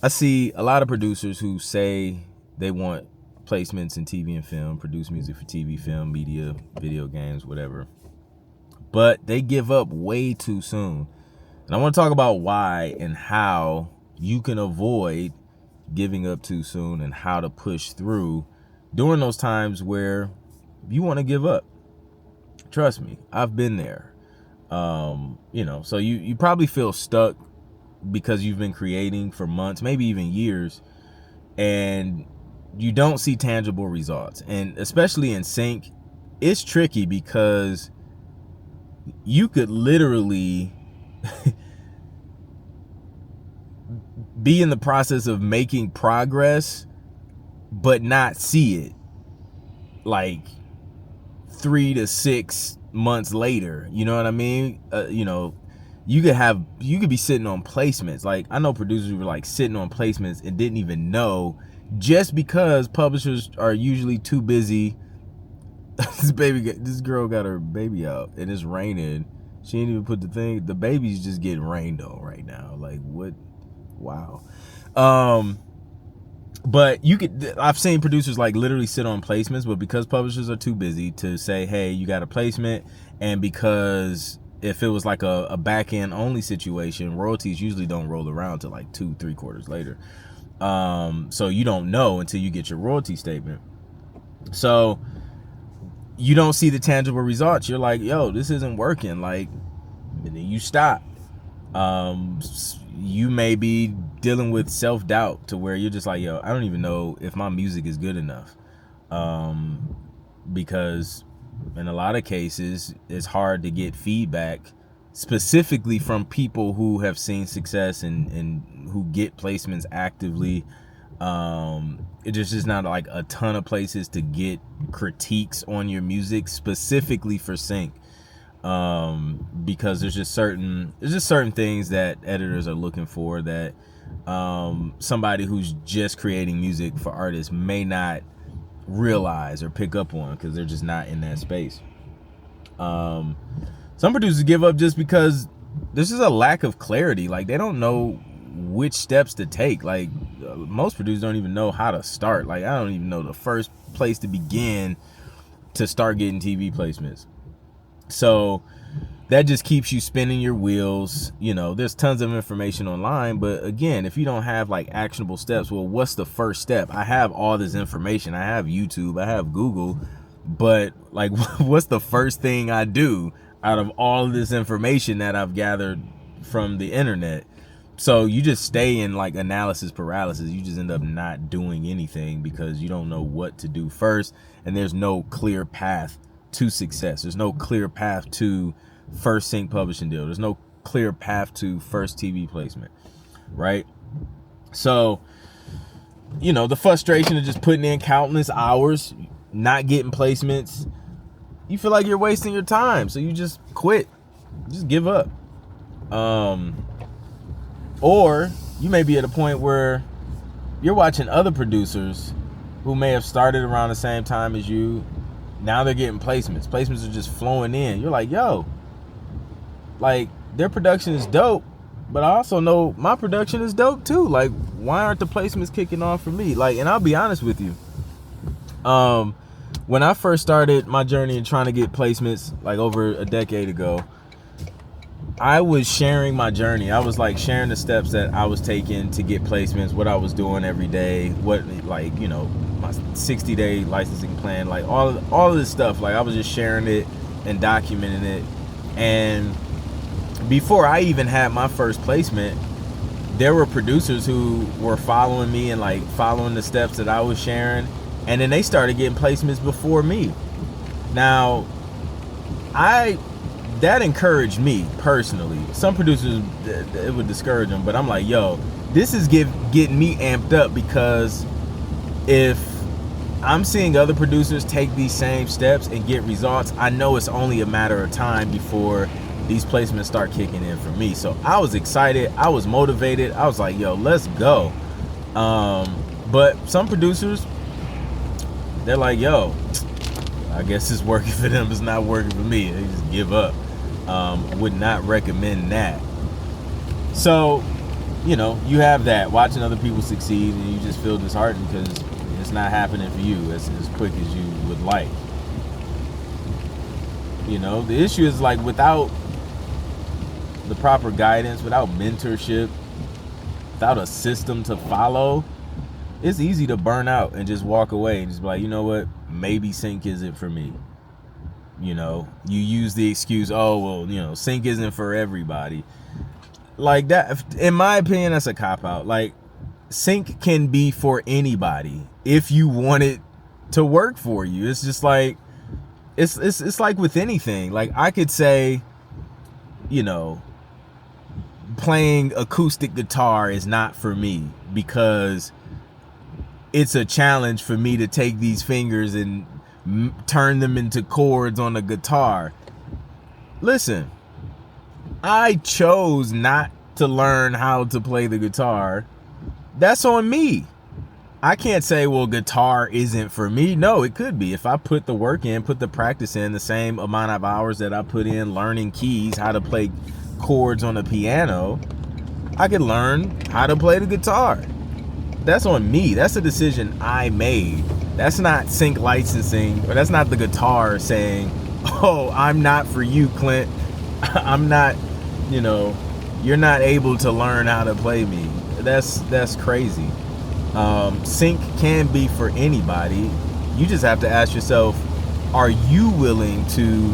I see a lot of producers who say they want placements in TV and film, produce music for TV, film, media, video games, whatever. But they give up way too soon. And I want to talk about why and how you can avoid giving up too soon and how to push through during those times where you want to give up. Trust me, I've been there. So you probably feel stuck because you've been creating for months, maybe even years, and you don't see tangible results. And especially in sync, it's tricky because you could literally be in the process of making progress but not see it like 3 to 6 months later. You know what I mean? You could be sitting on placements. Like, I know producers who were like sitting on placements and didn't even know, just because publishers are usually too busy. This girl got her baby out and it's raining. She didn't even put the baby's just getting rained on right now. Like, what? Wow. But I've seen producers like literally sit on placements, but because publishers are too busy to say, hey, you got a placement, and because if it was like a back end only situation, royalties usually don't roll around to like 2-3 quarters later. So you don't know until you get your royalty statement. So you don't see the tangible results. You're like, yo, this isn't working. Like, and then you stop. You may be dealing with self-doubt to where you're just like, yo, I don't even know if my music is good enough. Because in a lot of cases, it's hard to get feedback specifically from people who have seen success and who get placements actively. It's just not like a ton of places to get critiques on your music specifically for sync. Because there's just certain things that editors are looking for that somebody who's just creating music for artists may not realize or pick up on because they're just not in that space. Some producers give up just because there's just a lack of clarity. Like, they don't know which steps to take. Like, most producers don't even know how to start. Like, I don't even know the first place to begin to start getting TV placements. So that just keeps you spinning your wheels. There's tons of information online, but again, if you don't have like actionable steps, well, what's the first step? I have all this information. I have YouTube, I have Google, but like, what's the first thing I do out of all of this information that I've gathered from the internet? So you just stay in like analysis paralysis. You just end up not doing anything because you don't know what to do first, and there's no clear path to success. There's no clear path to first sync publishing deal. There's no clear path to first TV placement, right? So, the frustration of just putting in countless hours, not getting placements, you feel like you're wasting your time, so you just quit, just give up. Or you may be at a point where you're watching other producers who may have started around the same time as you. Now they're getting placements. Placements are just flowing in. You're like, yo, like, their production is dope, but I also know my production is dope too. Like, why aren't the placements kicking on for me? Like, and I'll be honest with you. When I first started my journey in trying to get placements, like over a decade ago, I was sharing my journey. I was like sharing the steps that I was taking to get placements, what I was doing every day, what, like, my 60-day licensing plan, like all of this stuff. Like, I was just sharing it and documenting it. And before I even had my first placement, there were producers who were following me and like following the steps that I was sharing, and then they started getting placements before me. Now, that encouraged me personally. Some producers, it would discourage them, but I'm like, yo, this is getting me amped up, because if I'm seeing other producers take these same steps and get results, I know it's only a matter of time before these placements start kicking in for me. So I was excited, I was motivated, I was like, yo, let's go. But some producers, they're like, yo, I guess it's working for them, it's not working for me. They just give up. Would not recommend that. So you know, you have that watching other people succeed, and you just feel disheartened because it's not happening for you as quick as you would like. You know, the issue is like without the proper guidance, without mentorship, without a system to follow, it's easy to burn out and just walk away and just be like, you know what, maybe sync isn't for me. You know, you use the excuse, oh, well, you know, sync isn't for everybody. Like that, in my opinion, that's a cop-out. Like, sync can be for anybody if you want it to work for you. It's just like, it's like with anything. Like, I could say, you know, playing acoustic guitar is not for me because it's a challenge for me to take these fingers and turn them into chords on the guitar. Listen, I chose not to learn how to play the guitar. That's on me. I can't say, well, guitar isn't for me. No, it could be. If I put the work in, put the practice in, the same amount of hours that I put in learning keys, how to play chords on the piano, I could learn how to play the guitar. That's on me. That's a decision I made. That's not sync licensing, or that's not the guitar saying, oh, I'm not for you, Clint. I'm not, you know, you're not able to learn how to play me. That's crazy. Sync can be for anybody. You just have to ask yourself, are you willing to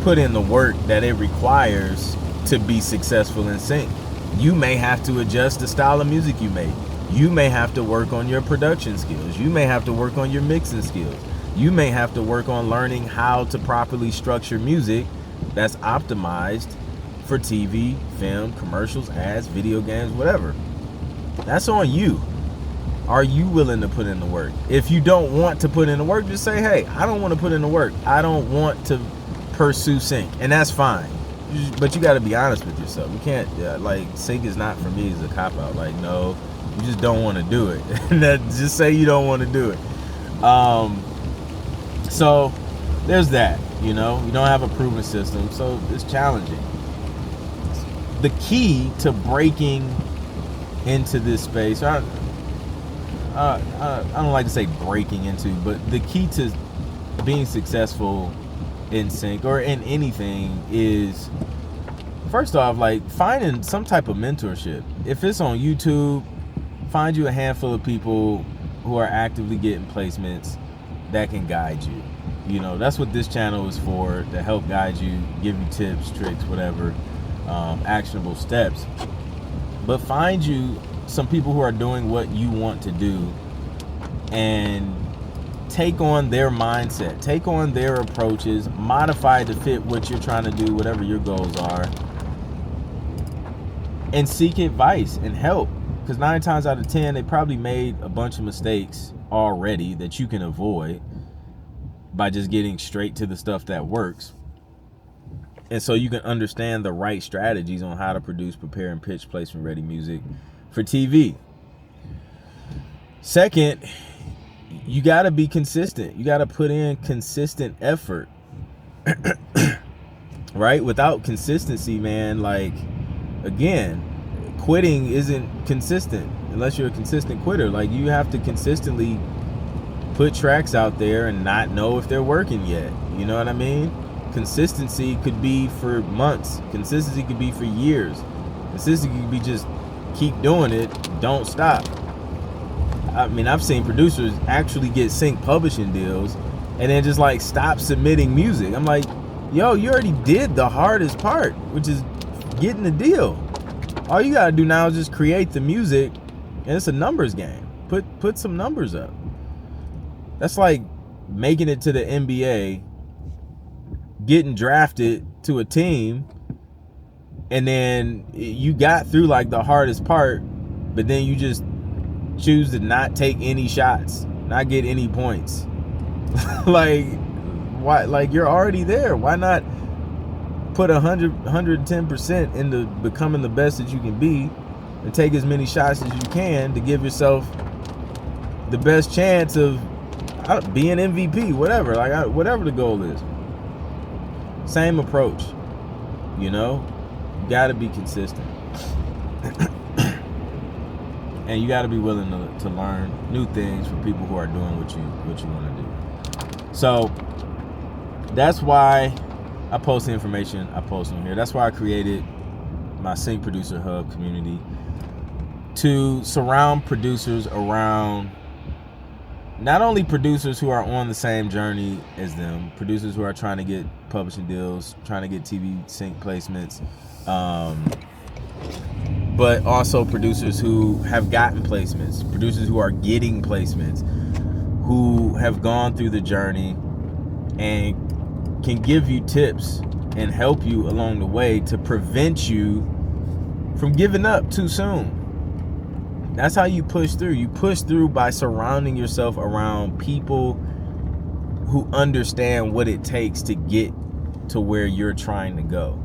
put in the work that it requires to be successful in sync? You may have to adjust the style of music you make. You may have to work on your production skills. You may have to work on your mixing skills. You may have to work on learning how to properly structure music that's optimized for TV, film, commercials, ads, video games, whatever. That's on you. Are you willing to put in the work? If you don't want to put in the work, just say, hey, I don't want to put in the work. I don't want to pursue sync. And that's fine. But you got to be honest with yourself. You can't, like, sync is not for me as a cop-out. Like, no, you just don't want to do it. Just say you don't want to do it. So there's that, you know. You don't have a proven system, so it's challenging. The key to breaking into this space, I don't like to say breaking into, but the key to being successful in sync or in anything is, first off, like, finding some type of mentorship. If it's on YouTube, find you a handful of people who are actively getting placements that can guide you. You know, that's what this channel is for, to help guide you, give you tips, tricks, whatever, actionable steps. But find you some people who are doing what you want to do and take on their mindset, take on their approaches, modify to fit what you're trying to do, whatever your goals are, and seek advice and help. Because 9 times out of 10, they probably made a bunch of mistakes already that you can avoid by just getting straight to the stuff that works. And so you can understand the right strategies on how to produce, prepare, and pitch placement ready music for TV. Second, you got to be consistent. You got to put in consistent effort. Right? Without consistency, man, like, again, quitting isn't consistent unless you're a consistent quitter. Like, you have to consistently put tracks out there and not know if they're working yet. You know what I mean? Consistency could be for months. Consistency could be for years. Consistency could be just keep doing it, don't stop. I mean, I've seen producers actually get sync publishing deals and then just like stop submitting music. I'm like, yo, you already did the hardest part, which is getting the deal. All you gotta do now is just create the music, and it's a numbers game. Put some numbers up. That's like making it to the NBA, getting drafted to a team, and then you got through like the hardest part, but then you just choose to not take any shots, not get any points. Like, why? Like, you're already there. Why not put 110% into becoming the best that you can be and take as many shots as you can to give yourself the best chance of being MVP, whatever, like whatever the goal is. Same approach, you know. You got to be consistent. And you got to be willing to learn new things from people who are doing what you want to do. So that's why I post the information I post on here. That's why I created my Sync Producer Hub community, to surround producers around, not only producers who are on the same journey as them, producers who are trying to get publishing deals, trying to get TV sync placements, but also producers who have gotten placements, producers who are getting placements, who have gone through the journey and can give you tips and help you along the way to prevent you from giving up too soon. That's how you push through. You push through by surrounding yourself around people who understand what it takes to get to where you're trying to go.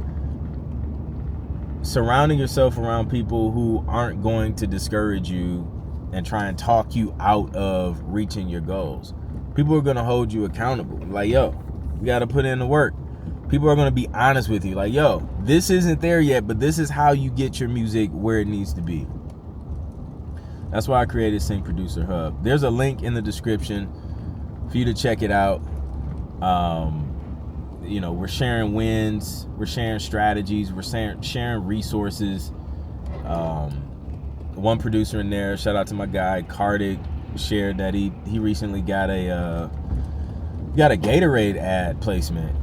Surrounding yourself around people who aren't going to discourage you and try and talk you out of reaching your goals. People are going to hold you accountable. Like, yo, you got to put in the work. People are going to be honest with you. Like, yo, this isn't there yet, but this is how you get your music where it needs to be. That's why I created Sync Producer Hub. There's a link in the description for you to check it out. We're sharing wins, we're sharing strategies, we're sharing resources. One producer in there, shout out to my guy Kartik, shared that he recently got a Gatorade ad placement,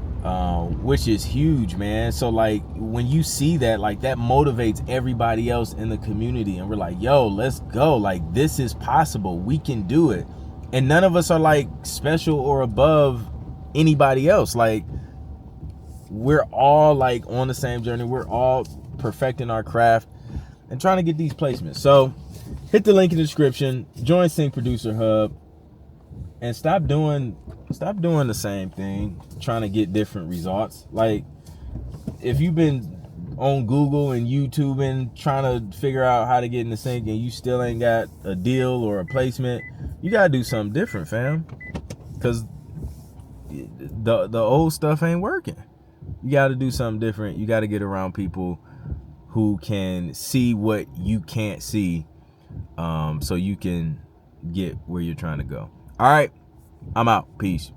which is huge, man. So like when you see that, like that motivates everybody else in the community, and we're like, yo, let's go. Like, this is possible, we can do it. And none of us are like special or above anybody else. Like, we're all like on the same journey. We're all perfecting our craft and trying to get these placements. So hit the link in the description, join Sync Producer Hub, and stop doing the same thing, trying to get different results. Like, if you've been on Google and YouTube and trying to figure out how to get in the sync and you still ain't got a deal or a placement, you gotta do something different, fam, because the old stuff ain't working. You got to do something different. You got to get around people who can see what you can't see, so you can get where you're trying to go. All right, I'm out. Peace.